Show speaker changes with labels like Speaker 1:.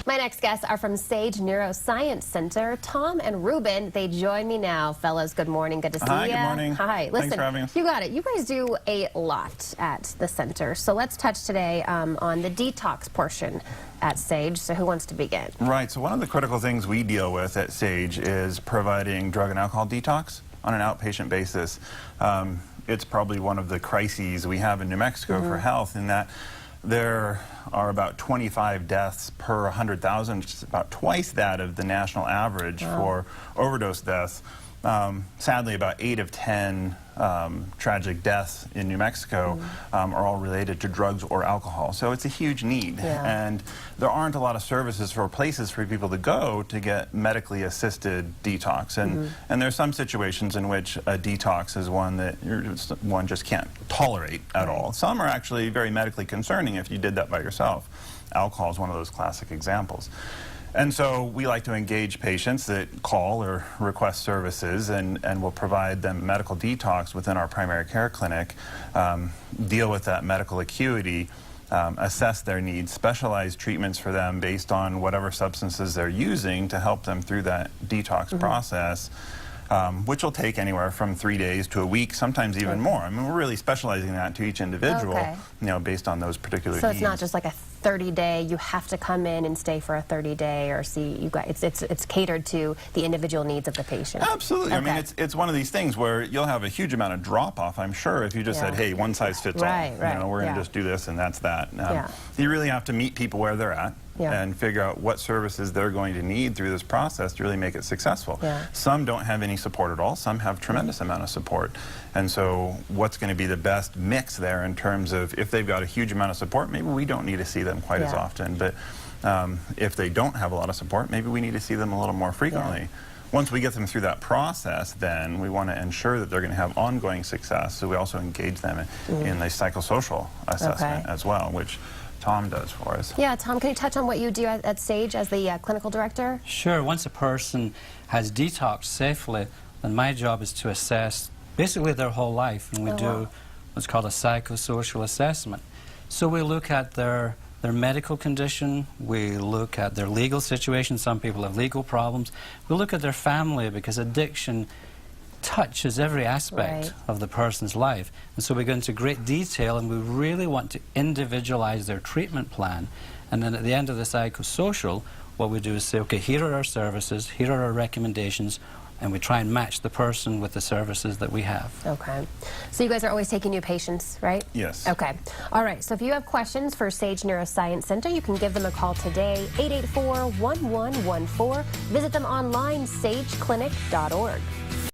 Speaker 1: My next guests are from Sage Neuroscience Center. Tom and Reuben, they join me now. Fellas, good morning. Good to see you.
Speaker 2: Hi, good morning.
Speaker 1: Hi. Listen,
Speaker 2: Thanks for having us.
Speaker 1: You got it. You guys do a lot at the center. So let's touch today on the detox portion at Sage. So who wants to begin?
Speaker 2: Right. So one of the critical things we deal with at Sage is providing drug and alcohol detox on an outpatient basis. It's probably one of the crises we have in New Mexico for health, in that there are about 25 deaths per 100,000, which is about twice that of the national average for overdose deaths. Sadly, about 8 of 10 tragic deaths in New Mexico are all related to drugs or alcohol. So it's a huge need. And there aren't a lot of services or places for people to go to get medically assisted detox. And there's some situations in which a detox is one that one just can't tolerate at all. Some are actually very medically concerning if you did that by yourself. Alcohol is one of those classic examples. And so we like to engage patients that call or request services, and we'll provide them medical detox within our primary care clinic, deal with that medical acuity, assess their needs, specialize treatments for them based on whatever substances they're using to help them through that detox process. Which will take anywhere from 3 days to a week, sometimes even more. I mean, we're really specializing that to each individual, you know, based on those particular needs.
Speaker 1: So it's not just like a 30-day, you have to come in and stay for a 30-day, or see you guys. It's catered to the individual needs of the patient.
Speaker 2: Absolutely. I mean, it's one of these things where you'll have a huge amount of drop-off, I'm sure, if you just said, hey, one size fits all. You know, we're going to just do this and that's that. You really have to meet people where they're at. And figure out what services they're going to need through this process to really make it successful. Some don't have any support at all. Some have tremendous amount of support. And so what's going to be the best mix there in terms of, if they've got a huge amount of support, maybe we don't need to see them quite as often. But if they don't have a lot of support, maybe we need to see them a little more frequently. Once we get them through that process, then we want to ensure that they're going to have ongoing success. So we also engage them in the psychosocial assessment as well, which Tom does for us. Yeah,
Speaker 1: Tom, can you touch on what you do at Sage as the clinical director?
Speaker 3: Sure. Once a person has detoxed safely, then my job is to assess basically their whole life, and we do what's called a psychosocial assessment. So we look at their medical condition, we look at their legal situation. Some people have legal problems. We look at their family, because addiction touches every aspect of the person's life. And so we go into great detail, and we really want to individualize their treatment plan. And then at the end of the psychosocial, what we do is say, okay, here are our services, here are our recommendations, and we try and match the person with the services that we have.
Speaker 1: Okay. So you guys are always taking new patients, right?
Speaker 2: Yes.
Speaker 1: Okay. All right. So if you have questions for Sage Neuroscience Center, you can give them a call today, 884-1114. Visit them online, sageclinic.org.